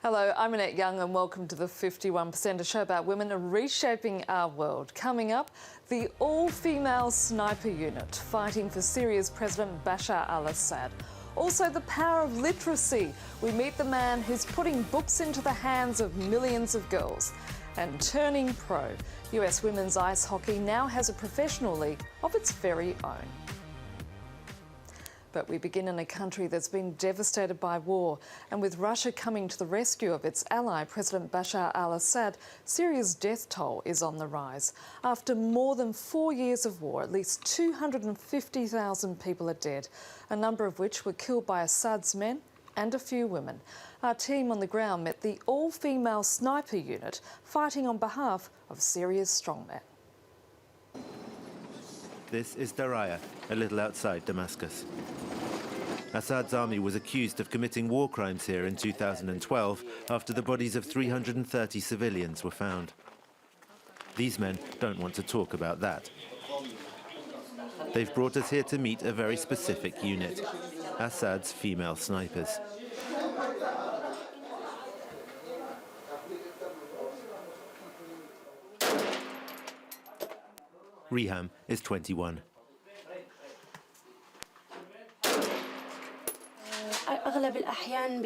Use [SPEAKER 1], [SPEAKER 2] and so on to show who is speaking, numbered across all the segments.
[SPEAKER 1] Hello, I'm Annette Young and welcome to the 51%, a show about women reshaping our world. Coming up, the all-female sniper unit fighting for Syria's President Bashar al-Assad. Also, the power of literacy. We meet the man who's putting books into the hands of millions of girls. And turning pro, US women's ice hockey now has a professional league of its very own. But we begin in a country that's been devastated by war, and with Russia coming to the rescue of its ally, President Bashar al-Assad, Syria's death toll is on the rise. After more than 4 years of war, at least 250,000 people are dead, a number of which were killed by Assad's men and a few women. Our team on the ground met the all-female sniper unit fighting on behalf of Syria's strongmen.
[SPEAKER 2] This is Daraya, a little outside Damascus. Assad's army was accused of committing war crimes here in 2012 after the bodies of 330 civilians were found. These men don't want to talk about that. They've brought us here to meet a very specific unit, Assad's female snipers. Riham is 21.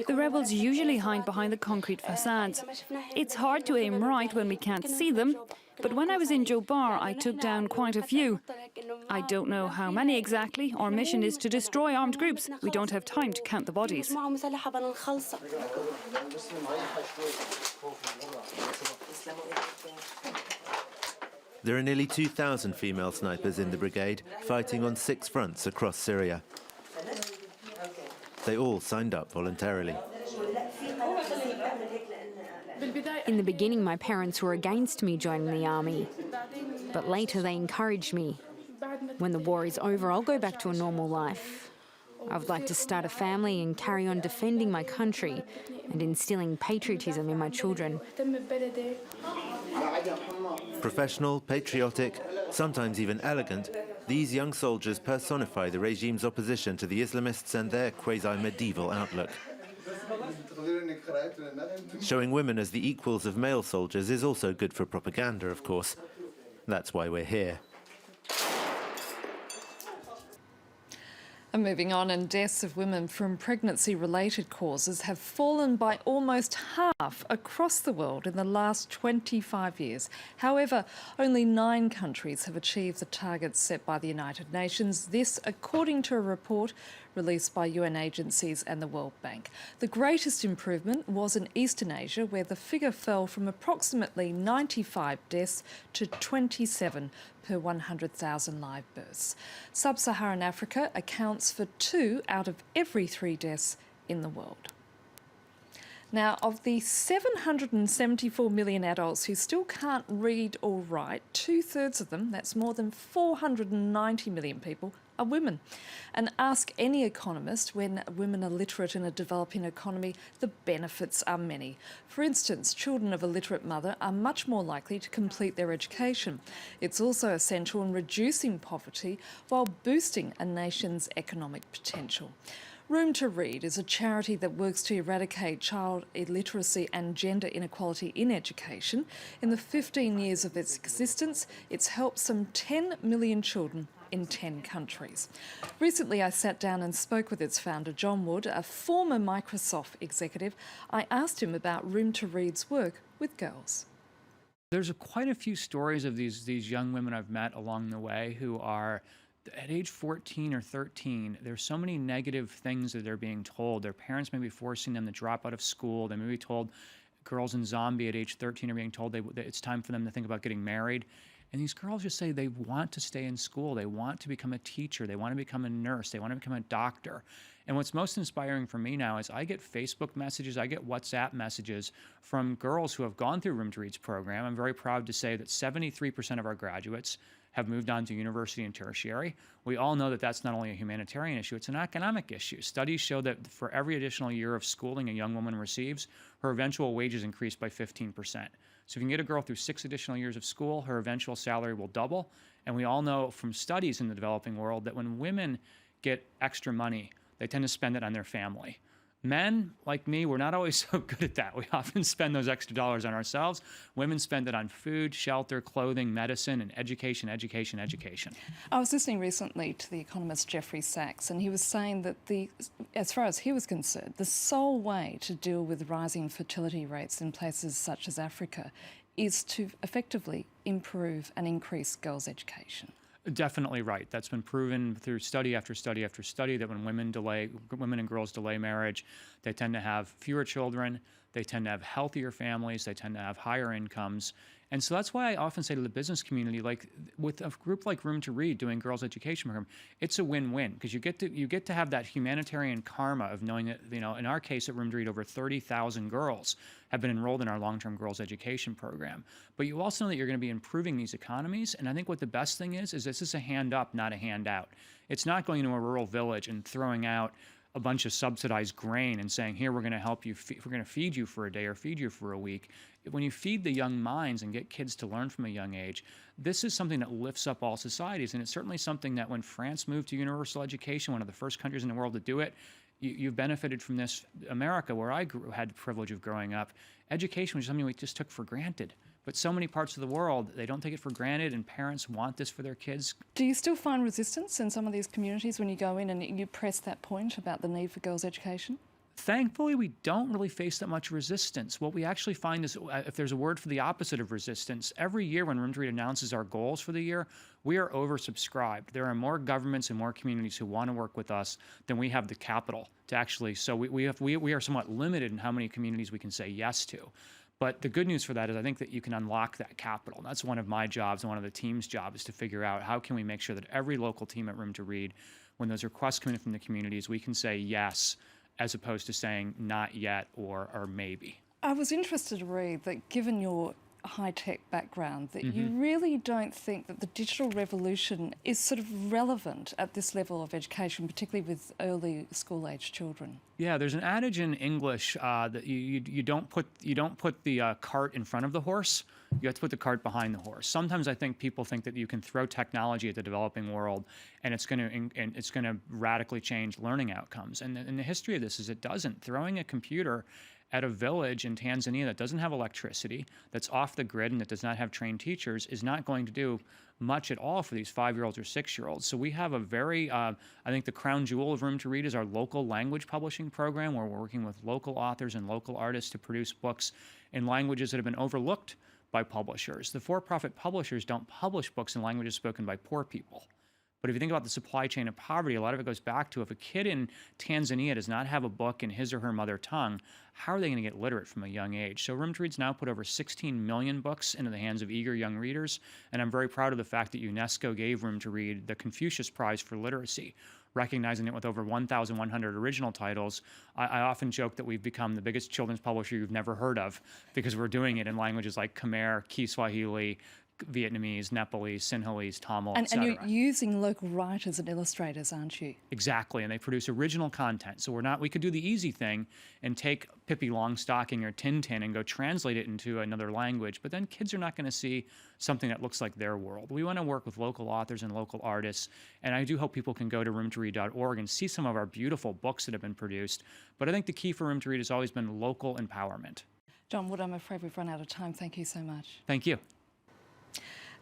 [SPEAKER 3] The rebels usually hide behind the concrete facades. It's hard to aim right when we can't see them, but when I was in Jobar, I took down quite a few. I don't know how many exactly. Our mission is to destroy armed groups. We don't have time to count the bodies.
[SPEAKER 2] There are nearly 2,000 female snipers in the brigade, fighting on 6 fronts across Syria. They all signed up voluntarily.
[SPEAKER 4] In the beginning, my parents were against me joining the army, but later they encouraged me. When the war is over, I'll go back to a normal life. I would like to start a family and carry on defending my country and instilling patriotism in my children.
[SPEAKER 2] Professional, patriotic, sometimes even elegant, these young soldiers personify the regime's opposition to the Islamists and their quasi-medieval outlook. Showing women as the equals of male soldiers is also good for propaganda, of course. That's why we're here.
[SPEAKER 1] And moving on, and deaths of women from pregnancy-related causes have fallen by almost half across the world in the last 25 years. However, only 9 countries have achieved the targets set by the United Nations. This, according to a report released by UN agencies and the World Bank. The greatest improvement was in Eastern Asia, where the figure fell from approximately 95 deaths to 27 per 100,000 live births. Sub-Saharan Africa accounts for 2 out of every 3 deaths in the world. Now, of the 774 million adults who still can't read or write, 2/3 of them, that's more than 490 million people, are women. And ask any economist, when women are literate in a developing economy, the benefits are many. For instance, children of a literate mother are much more likely to complete their education. It's also essential in reducing poverty while boosting a nation's economic potential. Room to Read is a charity that works to eradicate child illiteracy and gender inequality in education. In the 15 years of its existence, it's helped some 10 million children in 10 countries. Recently, I sat down and spoke with its founder, John Wood, a former Microsoft executive. I asked him about Room to Read's work with girls.
[SPEAKER 5] There's quite a few stories of these young women I've met along the way who are at age 14 or 13, there's so many negative things that they're being told. Their parents may be forcing them to drop out of school. They may be told, girls in Zombie at age 13 are being told that it's time for them to think about getting married. And these girls just say they want to stay in school. They want to become a teacher. They want to become a nurse. They want to become a doctor. And what's most inspiring for me now is I get Facebook messages, I get WhatsApp messages from girls who have gone through Room to Read's program. I'm very proud to say that 73% of our graduates have moved on to university and tertiary. We all know that that's not only a humanitarian issue, it's an economic issue. Studies show that for every additional year of schooling a young woman receives, her eventual wages increase by 15%. So if you can get a girl through 6 additional years of school, her eventual salary will double. And we all know from studies in the developing world that when women get extra money, they tend to spend it on their family. Men, like me, we're not always so good at that. We often spend those extra dollars on ourselves. Women spend it on food, shelter, clothing, medicine, and education, education, education.
[SPEAKER 1] I was listening recently to the economist Jeffrey Sachs, and he was saying that as far as he was concerned, the sole way to deal with rising fertility rates in places such as Africa is to effectively improve and increase girls' education.
[SPEAKER 5] Definitely right. That's been proven through study after study after study that when women and girls delay marriage, they tend to have fewer children, they tend to have healthier families, they tend to have higher incomes. And so that's why I often say to the business community, like with a group like Room to Read doing girls' education program, it's a win-win because you get to have that humanitarian karma of knowing that, you know, in our case at Room to Read, over 30,000 girls have been enrolled in our long-term girls' education program. But you also know that you're going to be improving these economies. And I think what the best thing is this is a hand up, not a handout. It's not going into a rural village and throwing out a bunch of subsidized grain and saying, here, we're going to help you, we're going to feed you for a day or feed you for a week. When you feed the young minds and get kids to learn from a young age, this is something that lifts up all societies. And it's certainly something that when France moved to universal education, one of the first countries in the world to do it, you've benefited from this. America, where I had the privilege of growing up, education was something we just took for granted. But so many parts of the world, they don't take it for granted, and parents want this for their kids.
[SPEAKER 1] Do you still find resistance in some of these communities when you go in and you press that point about the need for girls' education?
[SPEAKER 5] Thankfully, we don't really face that much resistance. What we actually find is, if there's a word for the opposite of resistance, every year when Room to Read announces our goals for the year, we are oversubscribed. There are more governments and more communities who want to work with us than we have the capital to actually. So we are somewhat limited in how many communities we can say yes to. But the good news for that is I think that you can unlock that capital. That's one of my jobs and one of the team's jobs, is to figure out how can we make sure that every local team at Room to Read, when those requests come in from the communities, we can say yes, as opposed to saying not yet or maybe.
[SPEAKER 1] I was interested to read that given your high-tech background, that you really don't think that the digital revolution is sort of relevant at this level of education, particularly with early school-age children.
[SPEAKER 5] Yeah, there's an adage in English that you don't put the cart in front of the horse. You have to put the cart behind the horse. Sometimes I think people think that you can throw technology at the developing world and it's going to radically change learning outcomes. And the history of this is it doesn't. Throwing a computer at a village in Tanzania that doesn't have electricity, that's off the grid, and that does not have trained teachers is not going to do much at all for these 5-year-olds or 6-year-olds. So we have a very, I think the crown jewel of Room to Read is our local language publishing program, where we're working with local authors and local artists to produce books in languages that have been overlooked by publishers. The for-profit publishers don't publish books in languages spoken by poor people. But if you think about the supply chain of poverty, a lot of it goes back to if a kid in Tanzania does not have a book in his or her mother tongue, how are they going to get literate from a young age? So Room to Read's now put over 16 million books into the hands of eager young readers, and I'm very proud of the fact that UNESCO gave Room to Read the Confucius Prize for Literacy, recognizing it with over 1,100 original titles. I often joke that we've become the biggest children's publisher you've never heard of because we're doing it in languages like Khmer, Kiswahili, Vietnamese, Nepalese, Sinhalese, Tamil, etc.
[SPEAKER 1] And you're using local writers and illustrators, aren't you?
[SPEAKER 5] Exactly, and they produce original content. So we could do the easy thing and take Pippi Longstocking or Tintin and go translate it into another language, but then kids are not going to see something that looks like their world. We want to work with local authors and local artists, and I do hope people can go to roomtoread.org and see some of our beautiful books that have been produced. But I think the key for Room to Read has always been local empowerment.
[SPEAKER 1] John Wood, I'm afraid we've run out of time. Thank you so much.
[SPEAKER 5] Thank you.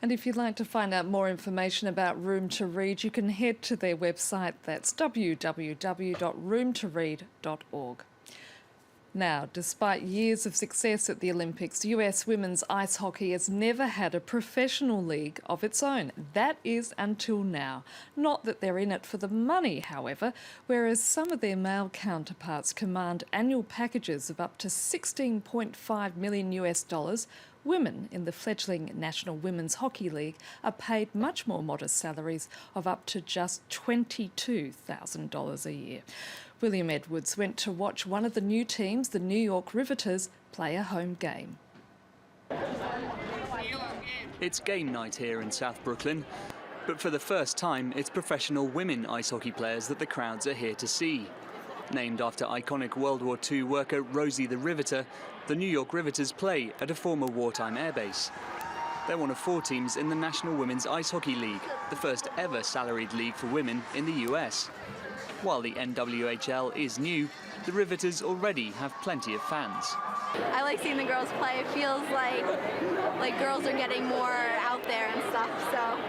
[SPEAKER 1] And if you'd like to find out more information about Room to Read, you can head to their website. That's www.roomtoread.org. Now, despite years of success at the Olympics, US women's ice hockey has never had a professional league of its own. That is until now. Not that they're in it for the money, however, whereas some of their male counterparts command annual packages of up to $16.5 million US. Women in the fledgling National Women's Hockey League are paid much more modest salaries of up to just $22,000 a year. William Edwards went to watch one of the new teams, the New York Riveters, play a home game.
[SPEAKER 6] It's game night here in South Brooklyn, but for the first time, it's professional women ice hockey players that the crowds are here to see. Named after iconic World War II worker Rosie the Riveter, the New York Riveters play at a former wartime airbase. They're one of 4 teams in the National Women's Ice Hockey League, the first ever salaried league for women in the US. While the NWHL is new, the Riveters already have plenty of fans.
[SPEAKER 7] I like seeing the girls play. It feels like girls are getting more out there and stuff, so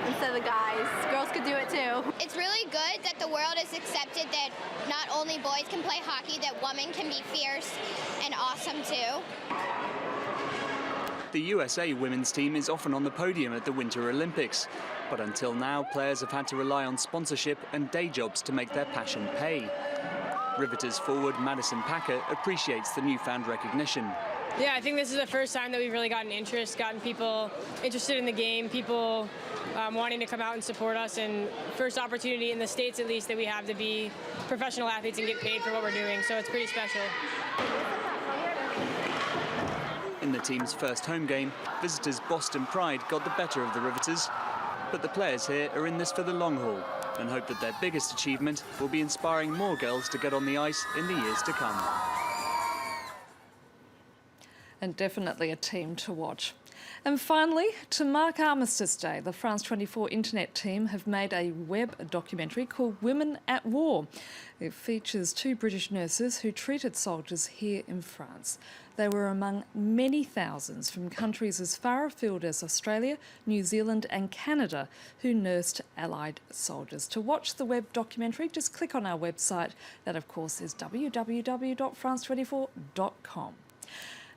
[SPEAKER 7] instead of the guys, girls could do it too.
[SPEAKER 8] It's really good that the world has accepted that not only boys can play hockey, that women can be fierce and awesome too.
[SPEAKER 6] The USA women's team is often on the podium at the Winter Olympics, but until now players have had to rely on sponsorship and day jobs to make their passion pay. Riveters forward Madison Packer appreciates the newfound recognition.
[SPEAKER 9] Yeah, I think this is the first time that we've really gotten people interested in the game, people wanting to come out and support us, and first opportunity in the States at least that we have to be professional athletes and get paid for what we're doing, so it's pretty special.
[SPEAKER 6] In the team's first home game, visitors Boston Pride got the better of the Riveters, but the players here are in this for the long haul and hope that their biggest achievement will be inspiring more girls to get on the ice in the years to come.
[SPEAKER 1] And definitely a team to watch. And finally, to mark Armistice Day, the France 24 internet team have made a web documentary called Women at War. It features 2 British nurses who treated soldiers here in France. They were among many thousands from countries as far afield as Australia, New Zealand and Canada who nursed Allied soldiers. To watch the web documentary, just click on our website. That, of course, is www.france24.com.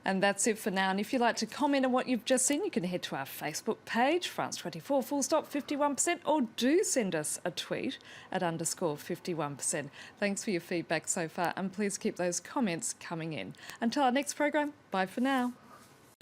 [SPEAKER 1] And that's it for now. And if you'd like to comment on what you've just seen, you can head to our Facebook page, France24 51%, or do send us a tweet at _51%. Thanks for your feedback so far, and please keep those comments coming in. Until our next program, bye for now.